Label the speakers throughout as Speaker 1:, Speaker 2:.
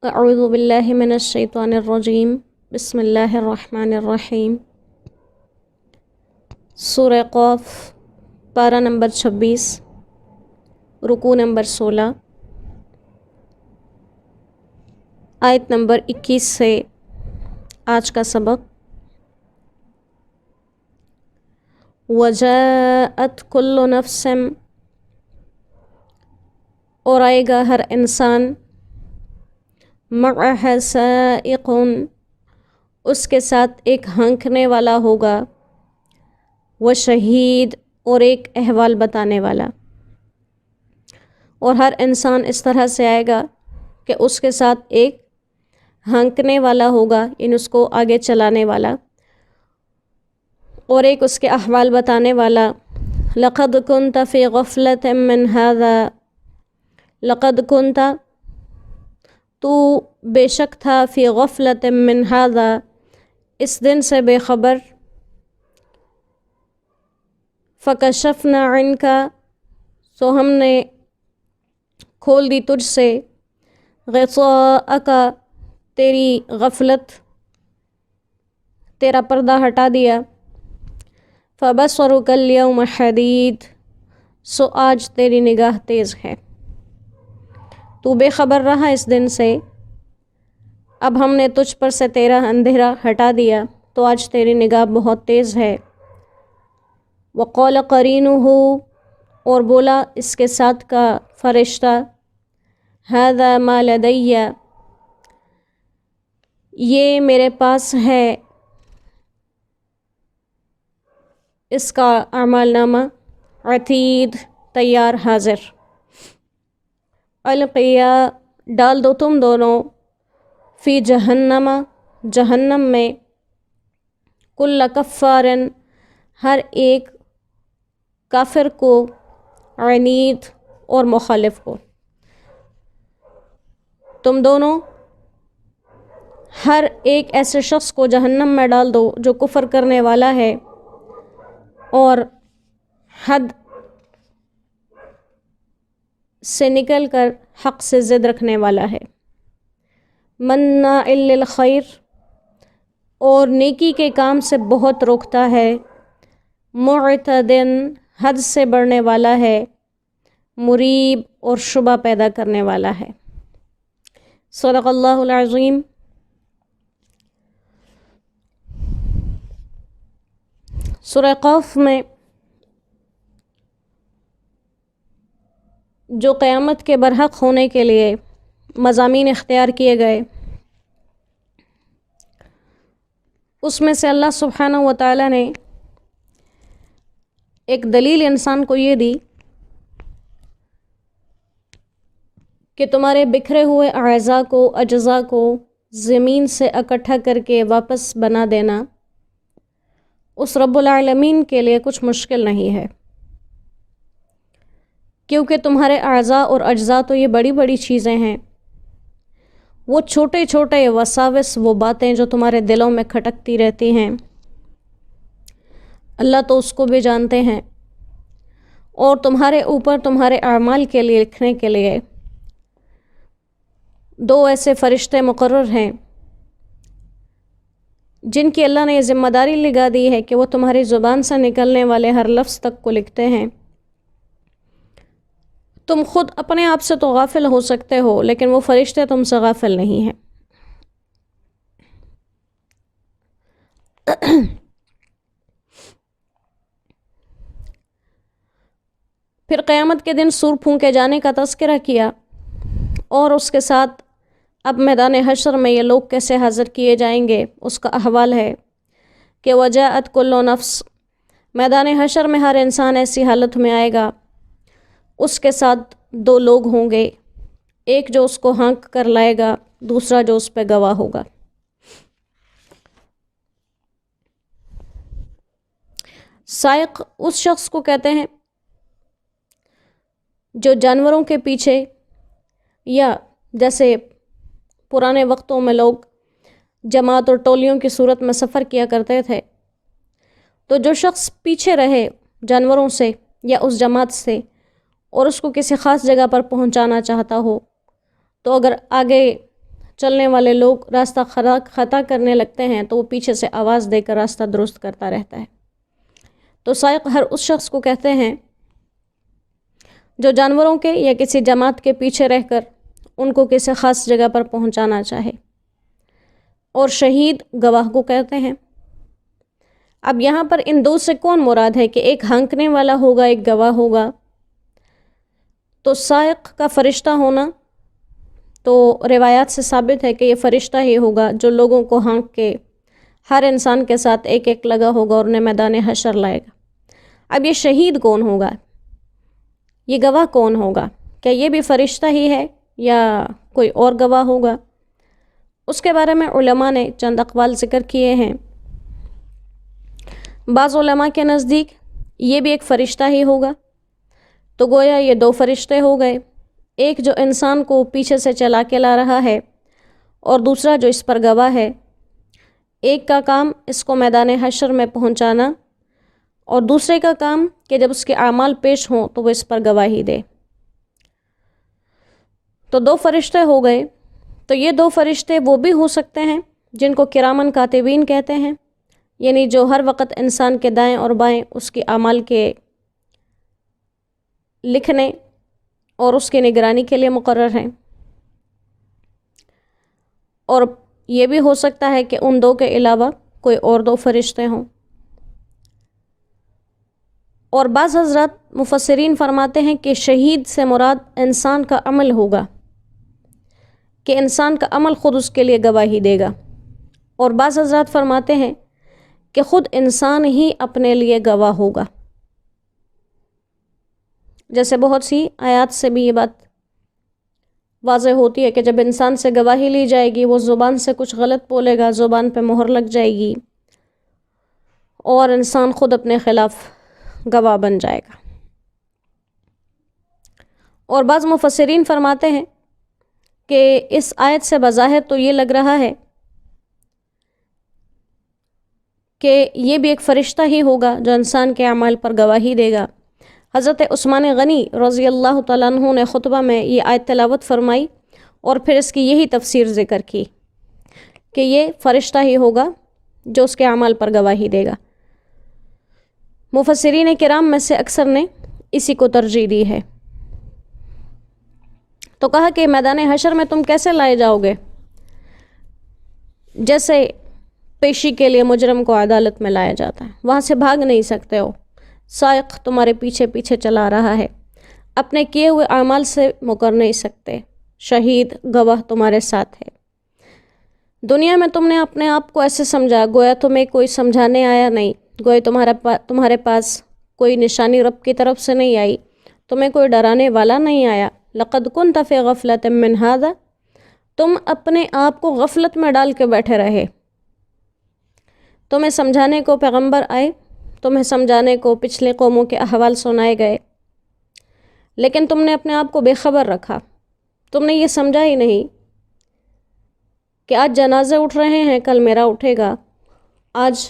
Speaker 1: اعوذ باللہ من الشیطان الرجیم بسم اللہ الرحمن الرحیم۔ سورہ قاف، پارہ نمبر 26، رکوع نمبر 16، آیت نمبر 21 سے آج کا سبق۔ وجاءت کل نفس، اور آئے گا ہر انسان، معها سائق، اس کے ساتھ ایک ہانکنے والا ہوگا، وہ شہید، اور ایک احوال بتانے والا۔ اور ہر انسان اس طرح سے آئے گا کہ اس کے ساتھ ایک ہانکنے والا ہوگا، یعنی اس کو آگے چلانے والا، اور ایک اس کے احوال بتانے والا۔ لقد كنت في غفلة من هذا، لقد كنت، تو بے شک تھا، فی غفلۃ من ھذا، اس دن سے بے خبر۔ فکشفنا عنک، سو ہم نے کھول دی تجھ سے، غطاءک، تیری غفلت، تیرا پردہ ہٹا دیا۔ فبصرک اليوم حدید، سو آج تیری نگاہ تیز ہے۔ تو بے خبر رہا اس دن سے، اب ہم نے تجھ پر سے تیرا اندھیرا ہٹا دیا، تو آج تیری نگاہ بہت تیز ہے۔ وقال قرینہ، اور بولا اس کے ساتھ کا فرشتہ، ھذا ما لدی، یہ میرے پاس ہے، اس کا اعمال نامہ، عتید، تیار، حاضر۔ القیا، ڈال دو تم دونوں، فی جہنم، جہنم میں، کل کفار، ہر ایک کافر کو، عنید، اور مخالف کو۔ تم دونوں ہر ایک ایسے شخص کو جہنم میں ڈال دو جو کفر کرنے والا ہے اور حد سے نکل کر حق سے ضد رکھنے والا ہے۔ مناع للخیر، اور نیکی کے کام سے بہت روکتا ہے۔ معتد، حد سے بڑھنے والا ہے۔ مریب، اور شبہ پیدا کرنے والا ہے۔ صدق اللہ العظیم۔ سورہ قاف میں جو قیامت کے برحق ہونے کے لیے مضامین اختیار کیے گئے، اس میں سے اللہ سبحانہ و تعالیٰ نے ایک دلیل انسان کو یہ دی کہ تمہارے بکھرے ہوئے اعضاء کو، اجزاء کو زمین سے اکٹھا کر کے واپس بنا دینا اس رب العالمین کے لیے کچھ مشکل نہیں ہے، کیونکہ تمہارے اعضاء اور اجزاء تو یہ بڑی بڑی چیزیں ہیں، وہ چھوٹے چھوٹے وساوس، وہ باتیں جو تمہارے دلوں میں کھٹکتی رہتی ہیں، اللہ تو اس کو بھی جانتے ہیں، اور تمہارے اوپر تمہارے اعمال کے لیے لکھنے کے لیے دو ایسے فرشتے مقرر ہیں جن کی اللہ نے یہ ذمہ داری لگا دی ہے کہ وہ تمہاری زبان سے نکلنے والے ہر لفظ تک کو لکھتے ہیں۔ تم خود اپنے آپ سے تو غافل ہو سکتے ہو، لیکن وہ فرشتے تم سے غافل نہیں ہیں۔ پھر قیامت کے دن سور پھونکے جانے کا تذکرہ کیا، اور اس کے ساتھ اب میدان حشر میں یہ لوگ کیسے حاضر کیے جائیں گے اس کا احوال ہے کہ وجاءت کل نفس، میدان حشر میں ہر انسان ایسی حالت میں آئے گا، اس کے ساتھ دو لوگ ہوں گے، ایک جو اس کو ہانک کر لائے گا، دوسرا جو اس پہ گواہ ہوگا۔ سائق اس شخص کو کہتے ہیں جو جانوروں کے پیچھے، یا جیسے پرانے وقتوں میں لوگ جماعت اور ٹولیوں کی صورت میں سفر کیا کرتے تھے، تو جو شخص پیچھے رہے جانوروں سے یا اس جماعت سے اور اس کو کسی خاص جگہ پر پہنچانا چاہتا ہو، تو اگر آگے چلنے والے لوگ راستہ خطا کرنے لگتے ہیں تو وہ پیچھے سے آواز دے کر راستہ درست کرتا رہتا ہے۔ تو سائق ہر اس شخص کو کہتے ہیں جو جانوروں کے یا کسی جماعت کے پیچھے رہ کر ان کو کسی خاص جگہ پر پہنچانا چاہے، اور شہید گواہ کو کہتے ہیں۔ اب یہاں پر ان دو سے کون مراد ہے کہ ایک ہانکنے والا ہوگا، ایک گواہ ہوگا؟ تو سائق کا فرشتہ ہونا تو روایات سے ثابت ہے کہ یہ فرشتہ ہی ہوگا جو لوگوں کو ہانک کے ہر انسان کے ساتھ ایک ایک لگا ہوگا اور انہیں میدان حشر لائے گا۔ اب یہ شہید کون ہوگا؟ یہ گواہ کون ہوگا؟ کیا یہ بھی فرشتہ ہی ہے یا کوئی اور گواہ ہوگا؟ اس کے بارے میں علماء نے چند اقوال ذکر کیے ہیں۔ بعض علماء کے نزدیک یہ بھی ایک فرشتہ ہی ہوگا، تو گویا یہ دو فرشتے ہو گئے، ایک جو انسان کو پیچھے سے چلا کے لا رہا ہے اور دوسرا جو اس پر گواہ ہے۔ ایک کا کام اس کو میدان حشر میں پہنچانا اور دوسرے کا کام کہ جب اس کے اعمال پیش ہوں تو وہ اس پر گواہی دے۔ تو دو فرشتے ہو گئے۔ تو یہ دو فرشتے وہ بھی ہو سکتے ہیں جن کو کرامن کاتبین کہتے ہیں، یعنی جو ہر وقت انسان کے دائیں اور بائیں اس کی اعمال کے لکھنے اور اس کی نگرانی کے لیے مقرر ہیں، اور یہ بھی ہو سکتا ہے کہ ان دو کے علاوہ کوئی اور دو فرشتے ہوں۔ اور بعض حضرات مفسرین فرماتے ہیں کہ شہید سے مراد انسان کا عمل ہوگا، کہ انسان کا عمل خود اس کے لیے گواہی دے گا، اور بعض حضرات فرماتے ہیں کہ خود انسان ہی اپنے لیے گواہ ہوگا۔ جیسے بہت سی آیات سے بھی یہ بات واضح ہوتی ہے کہ جب انسان سے گواہی لی جائے گی وہ زبان سے کچھ غلط بولے گا، زبان پہ مہر لگ جائے گی اور انسان خود اپنے خلاف گواہ بن جائے گا۔ اور بعض مفسرین فرماتے ہیں کہ اس آیت سے بظاہر تو یہ لگ رہا ہے کہ یہ بھی ایک فرشتہ ہی ہوگا جو انسان کے اعمال پر گواہی دے گا۔ حضرت عثمان غنی رضی اللہ تعالیٰ عنہ نے خطبہ میں یہ آیت تلاوت فرمائی اور پھر اس کی یہی تفسیر ذکر کی کہ یہ فرشتہ ہی ہوگا جو اس کے اعمال پر گواہی دے گا۔ مفسرین کرام میں سے اکثر نے اسی کو ترجیح دی ہے۔ تو کہا کہ میدان حشر میں تم کیسے لائے جاؤ گے؟ جیسے پیشی کے لیے مجرم کو عدالت میں لایا جاتا ہے، وہاں سے بھاگ نہیں سکتے ہو، سائق تمہارے پیچھے پیچھے چلا رہا ہے، اپنے کیے ہوئے اعمال سے مکر نہیں سکتے، شہید گواہ تمہارے ساتھ ہے۔ دنیا میں تم نے اپنے آپ کو ایسے سمجھا گویا تمہیں کوئی سمجھانے آیا نہیں، گویا تمہارے پاس کوئی نشانی رب کی طرف سے نہیں آئی، تمہیں کوئی ڈرانے والا نہیں آیا۔ لقد كنت في غفلة من هذا، تم اپنے آپ کو غفلت میں ڈال کے بیٹھے رہے۔ تمہیں سمجھانے کو پیغمبر آئے، تمہیں سمجھانے کو پچھلے قوموں کے احوال سنائے گئے، لیکن تم نے اپنے آپ کو بے خبر رکھا۔ تم نے یہ سمجھا ہی نہیں کہ آج جنازے اٹھ رہے ہیں، کل میرا اٹھے گا، آج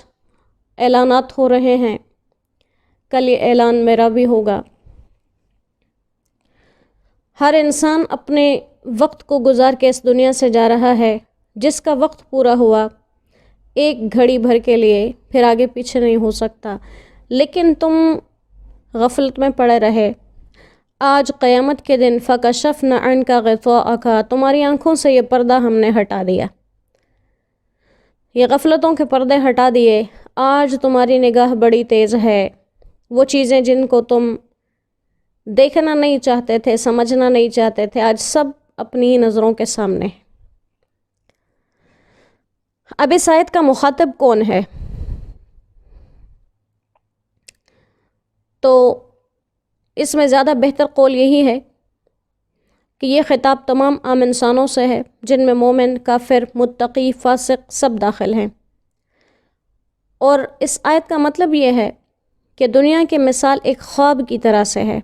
Speaker 1: اعلانات ہو رہے ہیں، کل یہ اعلان میرا بھی ہوگا۔ ہر انسان اپنے وقت کو گزار کے اس دنیا سے جا رہا ہے، جس کا وقت پورا ہوا ایک گھڑی بھر کے لیے پھر آگے پیچھے نہیں ہو سکتا، لیکن تم غفلت میں پڑے رہے۔ آج قیامت کے دن فَكَشَفْنَا عَنْكَ غِطَاءَكَ، تمہاری آنکھوں سے یہ پردہ ہم نے ہٹا دیا، یہ غفلتوں کے پردے ہٹا دیے۔ آج تمہاری نگاہ بڑی تیز ہے، وہ چیزیں جن کو تم دیکھنا نہیں چاہتے تھے، سمجھنا نہیں چاہتے تھے، آج سب اپنی نظروں کے سامنے۔ اب اس آیت کا مخاطب کون ہے؟ تو اس میں زیادہ بہتر قول یہی ہے کہ یہ خطاب تمام عام انسانوں سے ہے، جن میں مومن، کافر، متقی، فاسق سب داخل ہیں۔ اور اس آیت کا مطلب یہ ہے کہ دنیا کی مثال ایک خواب کی طرح سے ہے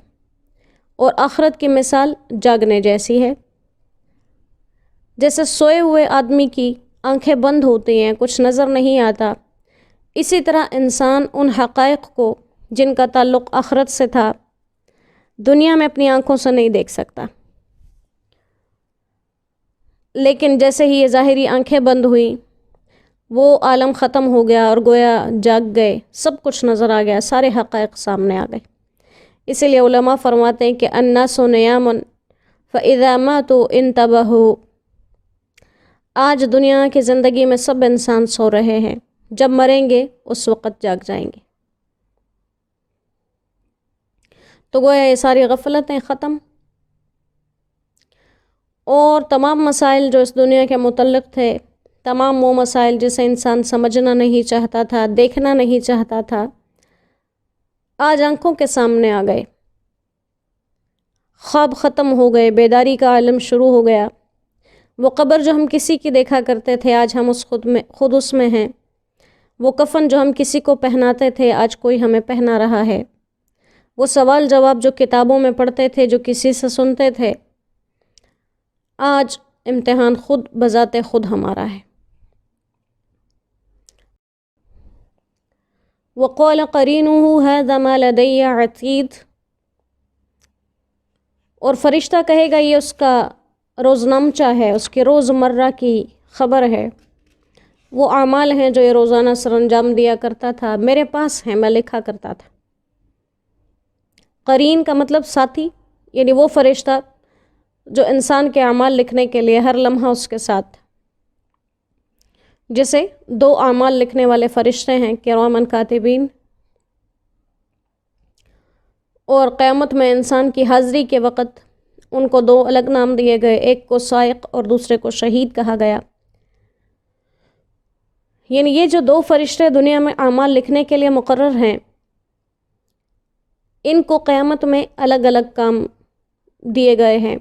Speaker 1: اور آخرت کی مثال جاگنے جیسی ہے۔ جیسے سوئے ہوئے آدمی کی آنکھیں بند ہوتی ہیں، کچھ نظر نہیں آتا، اسی طرح انسان ان حقائق کو جن کا تعلق آخرت سے تھا دنیا میں اپنی آنکھوں سے نہیں دیکھ سکتا، لیکن جیسے ہی یہ ظاہری آنکھیں بند ہوئیں وہ عالم ختم ہو گیا اور گویا جاگ گئے، سب کچھ نظر آ گیا، سارے حقائق سامنے آ گئے۔ اسی لیے علماء فرماتے ہیں کہ الناس نیام فاذا ماتوا انتبہوا، آج دنیا کی زندگی میں سب انسان سو رہے ہیں، جب مریں گے اس وقت جاگ جائیں گے۔ تو گویا یہ ساری غفلتیں ختم، اور تمام مسائل جو اس دنیا کے متعلق تھے، تمام وہ مسائل جسے انسان سمجھنا نہیں چاہتا تھا، دیکھنا نہیں چاہتا تھا، آج آنکھوں کے سامنے آ گئے۔ خواب ختم ہو گئے، بیداری کا عالم شروع ہو گیا۔ وہ قبر جو ہم کسی کی دیکھا کرتے تھے، آج ہم خود اس میں ہیں۔ وہ کفن جو ہم کسی کو پہناتے تھے، آج کوئی ہمیں پہنا رہا ہے۔ وہ سوال جواب جو کتابوں میں پڑھتے تھے، جو کسی سے سنتے تھے، آج امتحان خود بذات خود ہمارا ہے۔ وقال قرینہ ھذا ما لدی عتید، اور فرشتہ کہے گا یہ اس کا روزنامچہ ہے، اس کی روزمرہ کی خبر ہے، وہ اعمال ہیں جو یہ روزانہ سر انجام دیا کرتا تھا، میرے پاس ہیں، میں لکھا کرتا تھا۔ قرین کا مطلب ساتھی، یعنی وہ فرشتہ جو انسان کے اعمال لکھنے کے لیے ہر لمحہ اس کے ساتھ، جسے دو اعمال لکھنے والے فرشتے ہیں، کرامن کاتبین، اور قیامت میں انسان کی حاضری کے وقت ان کو دو الگ نام دیے گئے، ایک کو سائق اور دوسرے کو شہید کہا گیا۔ یعنی یہ جو دو فرشتے دنیا میں اعمال لکھنے کے لیے مقرر ہیں، ان کو قیامت میں الگ الگ کام دیے گئے ہیں۔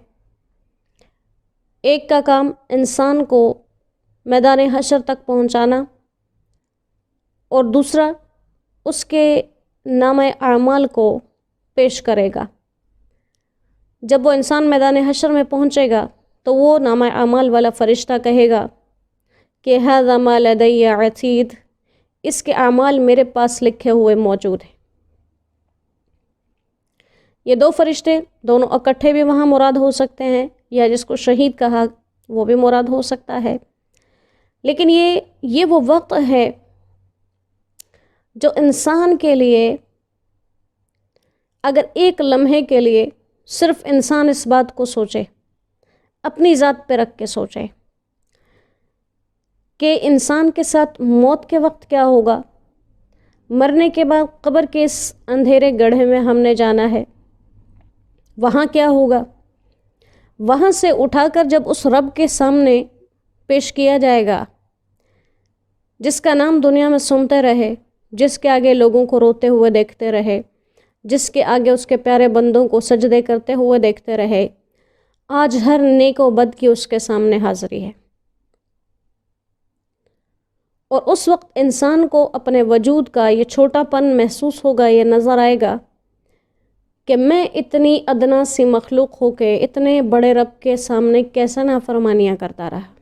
Speaker 1: ایک کا کام انسان کو میدان حشر تک پہنچانا، اور دوسرا اس کے نام اعمال کو پیش کرے گا۔ جب وہ انسان میدان حشر میں پہنچے گا تو وہ نام اعمال والا فرشتہ کہے گا کہ ھذا ما لدی عتید، اس کے اعمال میرے پاس لکھے ہوئے موجود ہیں۔ یہ دو فرشتے دونوں اکٹھے بھی وہاں مراد ہو سکتے ہیں، یا جس کو شہید کہا وہ بھی مراد ہو سکتا ہے، لیکن یہ وہ وقت ہے جو انسان کے لیے، اگر ایک لمحے کے لیے صرف انسان اس بات کو سوچے، اپنی ذات پہ رکھ کے سوچے کہ انسان کے ساتھ موت کے وقت کیا ہوگا، مرنے کے بعد قبر کے اس اندھیرے گڑھے میں ہم نے جانا ہے، وہاں کیا ہوگا، وہاں سے اٹھا کر جب اس رب کے سامنے پیش کیا جائے گا جس کا نام دنیا میں سنتے رہے، جس کے آگے لوگوں کو روتے ہوئے دیکھتے رہے، جس کے آگے اس کے پیارے بندوں کو سجدے کرتے ہوئے دیکھتے رہے، آج ہر نیک و بد کی اس کے سامنے حاضری ہے۔ اور اس وقت انسان کو اپنے وجود کا یہ چھوٹا پن محسوس ہوگا، یہ نظر آئے گا کہ میں اتنی ادنا سی مخلوق ہو کے اتنے بڑے رب کے سامنے کیسا نافرمانیاں کرتا رہا۔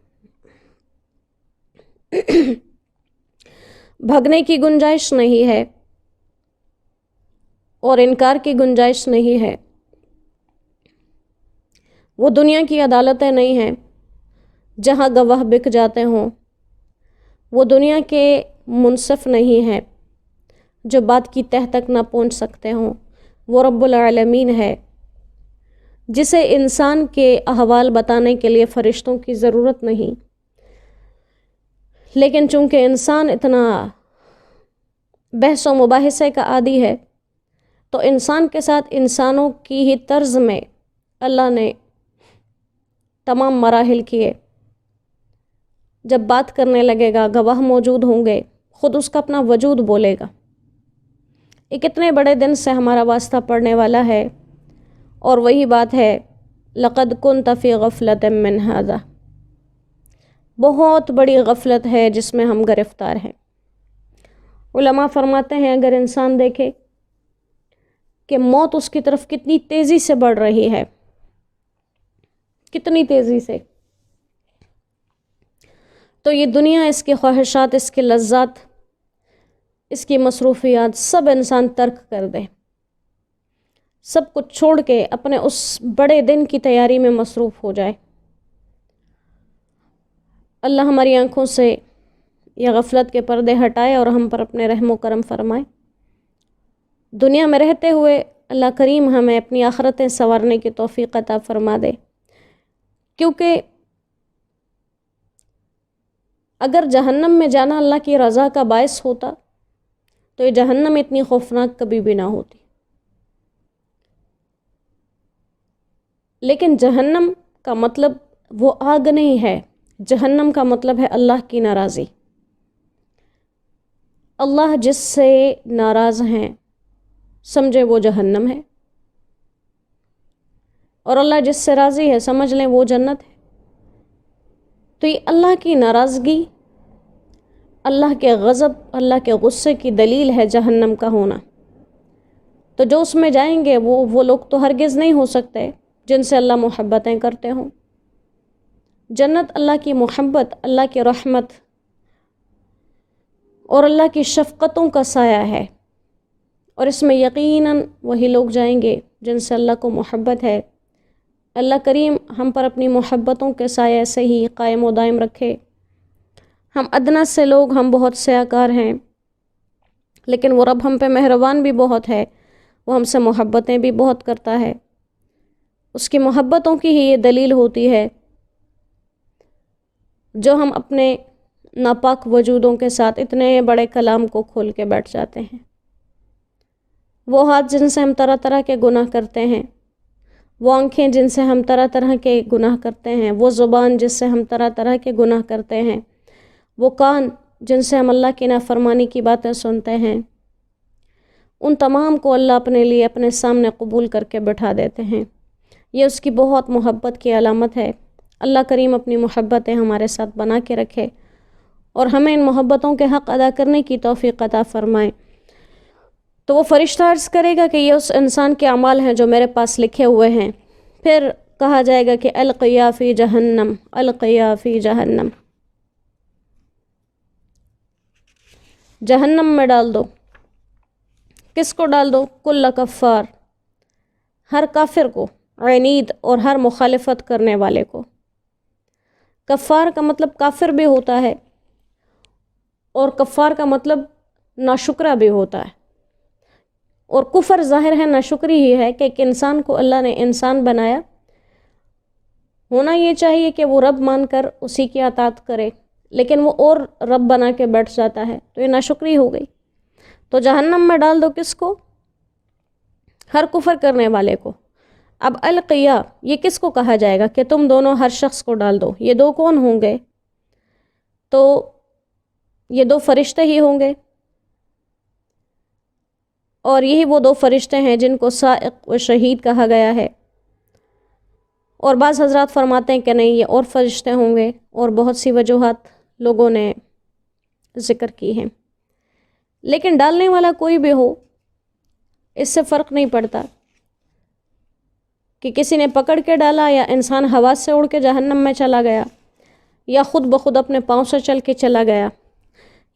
Speaker 1: بھگنے کی گنجائش نہیں ہے اور انکار کی گنجائش نہیں ہے۔ وہ دنیا کی عدالتیں نہیں ہیں جہاں گواہ بک جاتے ہوں، وہ دنیا کے منصف نہیں ہیں جو بات کی تہ تک نہ پہنچ سکتے ہوں۔ وہ رب العالمین ہے جسے انسان کے احوال بتانے کے لیے فرشتوں کی ضرورت نہیں، لیکن چونکہ انسان اتنا بحث و مباحثے کا عادی ہے، تو انسان کے ساتھ انسانوں کی ہی طرز میں اللہ نے تمام مراحل کیے۔ جب بات کرنے لگے گا، گواہ موجود ہوں گے، خود اس کا اپنا وجود بولے گا۔ ایک اتنے بڑے دن سے ہمارا واسطہ پڑنے والا ہے، اور وہی بات ہے لقد كنت في غفلة من هذا، بہت بڑی غفلت ہے جس میں ہم گرفتار ہیں۔ علماء فرماتے ہیں اگر انسان دیکھے کہ موت اس کی طرف کتنی تیزی سے بڑھ رہی ہے، کتنی تیزی سے، تو یہ دنیا، اس کی خواہشات، اس کی لذات، اس کی مصروفیات سب انسان ترک کر دے، سب کچھ چھوڑ کے اپنے اس بڑے دن کی تیاری میں مصروف ہو جائے۔ اللہ ہماری آنکھوں سے یہ غفلت کے پردے ہٹائے اور ہم پر اپنے رحم و کرم فرمائے۔ دنیا میں رہتے ہوئے اللہ کریم ہمیں اپنی آخرتیں سنوارنے کی توفیق عطا فرما دے، کیونکہ اگر جہنم میں جانا اللہ کی رضا کا باعث ہوتا تو یہ جہنم اتنی خوفناک کبھی بھی نہ ہوتی۔ لیکن جہنم کا مطلب وہ آگ نہیں ہے، جہنم کا مطلب ہے اللہ کی ناراضی۔ اللہ جس سے ناراض ہیں سمجھے وہ جہنم ہے، اور اللہ جس سے راضی ہے سمجھ لیں وہ جنت ہے۔ تو یہ اللہ کی ناراضگی، اللہ کے غضب، اللہ کے غصے کی دلیل ہے جہنم کا ہونا۔ تو جو اس میں جائیں گے وہ لوگ تو ہرگز نہیں ہو سکتے جن سے اللہ محبتیں کرتے ہوں۔ جنت اللہ کی محبت، اللہ کی رحمت اور اللہ کی شفقتوں کا سایہ ہے، اور اس میں یقیناً وہی لوگ جائیں گے جن سے اللہ کو محبت ہے۔ اللہ کریم ہم پر اپنی محبتوں کے سایہ سے ہی قائم و دائم رکھے۔ ہم ادنا سے لوگ، ہم بہت سیاکار ہیں، لیکن وہ رب ہم پہ مہربان بھی بہت ہے، وہ ہم سے محبتیں بھی بہت کرتا ہے۔ اس کی محبتوں کی ہی یہ دلیل ہوتی ہے جو ہم اپنے ناپاک وجودوں کے ساتھ اتنے بڑے کلام کو کھول کے بیٹھ جاتے ہیں۔ وہ ہاتھ جن سے ہم طرح طرح کے گناہ کرتے ہیں، وہ آنکھیں جن سے ہم طرح طرح کے گناہ کرتے ہیں، وہ زبان جس سے ہم طرح طرح کے گناہ کرتے ہیں، وہ کان جن سے ہم اللہ کی نافرمانی کی باتیں سنتے ہیں، ان تمام کو اللہ اپنے لیے اپنے سامنے قبول کر کے بٹھا دیتے ہیں۔ یہ اس کی بہت محبت کی علامت ہے۔ اللہ کریم اپنی محبتیں ہمارے ساتھ بنا کے رکھے اور ہمیں ان محبتوں کے حق ادا کرنے کی توفیق عطا فرمائے۔ تو وہ فرشتہ عرض کرے گا کہ یہ اس انسان کے اعمال ہیں جو میرے پاس لکھے ہوئے ہیں۔ پھر کہا جائے گا کہ القیا فی جہنم، القیا فی جہنم، جہنم میں ڈال دو۔ کس کو ڈال دو؟ کل کفار، ہر کافر کو، عنید اور ہر مخالفت کرنے والے کو۔ کفار کا مطلب کافر بھی ہوتا ہے، اور کفار کا مطلب ناشکرہ بھی ہوتا ہے، اور کفر ظاہر ہے ناشکری ہی ہے کہ ایک انسان کو اللہ نے انسان بنایا، ہونا یہ چاہیے کہ وہ رب مان کر اسی کی اطاعت کرے، لیکن وہ اور رب بنا کے بیٹھ جاتا ہے، تو یہ ناشکری ہو گئی۔ تو جہنم میں ڈال دو کس کو؟ ہر کفر کرنے والے کو۔ اب القیا یہ کس کو کہا جائے گا کہ تم دونوں ہر شخص کو ڈال دو؟ یہ دو کون ہوں گے؟ تو یہ دو فرشتے ہی ہوں گے، اور یہی وہ دو فرشتے ہیں جن کو سائق و شہید کہا گیا ہے۔ اور بعض حضرات فرماتے ہیں کہ نہیں، یہ اور فرشتے ہوں گے، اور بہت سی وجوہات لوگوں نے ذکر کی ہیں۔ لیکن ڈالنے والا کوئی بھی ہو، اس سے فرق نہیں پڑتا کہ کسی نے پکڑ کے ڈالا، یا انسان ہوا سے اڑ کے جہنم میں چلا گیا، یا خود بخود اپنے پاؤں سے چل کے چلا گیا۔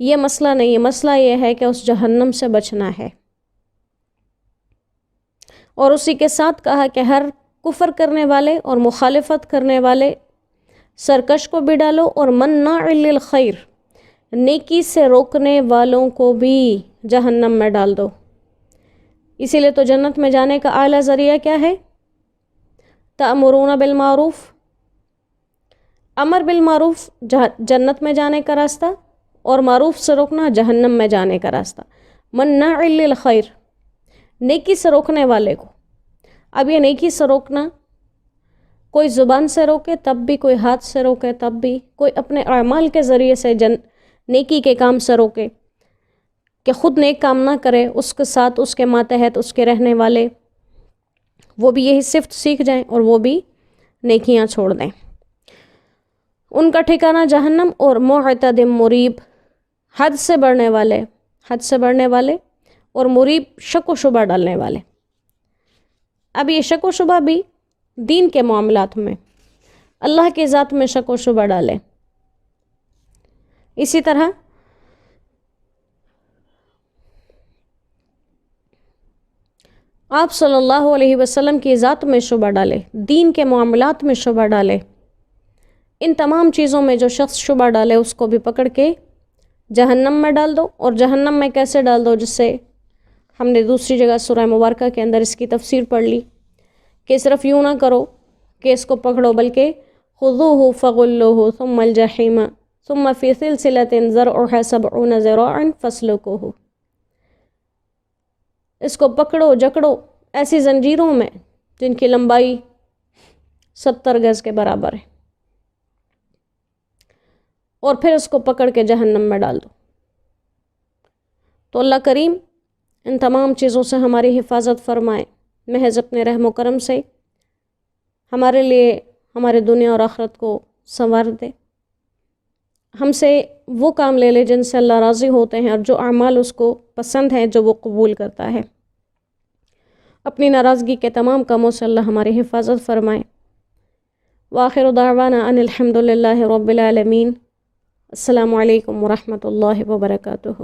Speaker 1: یہ مسئلہ نہیں ہے، مسئلہ یہ ہے کہ اس جہنم سے بچنا ہے۔ اور اسی کے ساتھ کہا کہ ہر کفر کرنے والے اور مخالفت کرنے والے سرکش کو بھی ڈالو، اور مناع للخیر، نیکی سے روکنے والوں کو بھی جہنم میں ڈال دو۔ اسی لیے تو جنت میں جانے کا اعلیٰ ذریعہ کیا ہے؟ تأمرون بالمعروف، امر بالمعروف جنت میں جانے کا راستہ، اور معروف سے روکنا جہنم میں جانے کا راستہ۔ مناع للخیر، نیکی سے روکنے والے کو۔ اب یہ نیکی سے روکنا، کوئی زبان سے روکے تب بھی، کوئی ہاتھ سے روکے تب بھی، کوئی اپنے اعمال کے ذریعے سے نیکی کے کام سے روکے کہ خود نیک کام نہ کرے، اس کے ساتھ اس کے ماتحت اس کے رہنے والے وہ بھی یہی صفت سیکھ جائیں اور وہ بھی نیکیاں چھوڑ دیں۔ ان کا ٹھکانہ جہنم، اور معتد مریب، حد سے بڑھنے والے، حد سے بڑھنے والے، اور مریب شک و شبہ ڈالنے والے۔ اب یہ شک و شبہ بھی دین کے معاملات میں، اللہ کی ذات میں شک و شبہ ڈالے۔ اسی طرح آپ صلی اللہ علیہ وسلم کی ذات میں شبہ ڈالے، دین کے معاملات میں شبہ ڈالے، ان تمام چیزوں میں جو شخص شبہ ڈالے اس کو بھی پکڑ کے جہنم میں ڈال دو. اور جہنم میں کیسے ڈال دو؟ جس سے ہم نے دوسری جگہ سورہ مبارکہ کے اندر اس کی تفسیر پڑھ لی کہ صرف یوں نہ کرو کہ اس کو پکڑو، بلکہ خذوہ فغلوہ ثم الجحیم ثم فی سلسلۃ ذرعها 70 ذراعا فاسلکوہ. اس کو پکڑو جکڑو ایسی زنجیروں میں جن کی لمبائی 70 گز کے برابر ہے، اور پھر اس کو پکڑ کے جہنم میں ڈال دو. تو اللہ کریم ان تمام چیزوں سے ہماری حفاظت فرمائے، محض اپنے رحم و کرم سے ہمارے لیے ہمارے دنیا اور آخرت کو سنوار دے. ہم سے وہ کام لے لے جن سے اللہ راضی ہوتے ہیں، اور جو اعمال اس کو پسند ہیں جو وہ قبول کرتا ہے. اپنی ناراضگی کے تمام کاموں سے اللہ ہماری حفاظت فرمائے. وآخر دعوانا ان الحمد للہ رب العالمین. السلام علیکم ورحمۃ اللہ وبرکاتہ.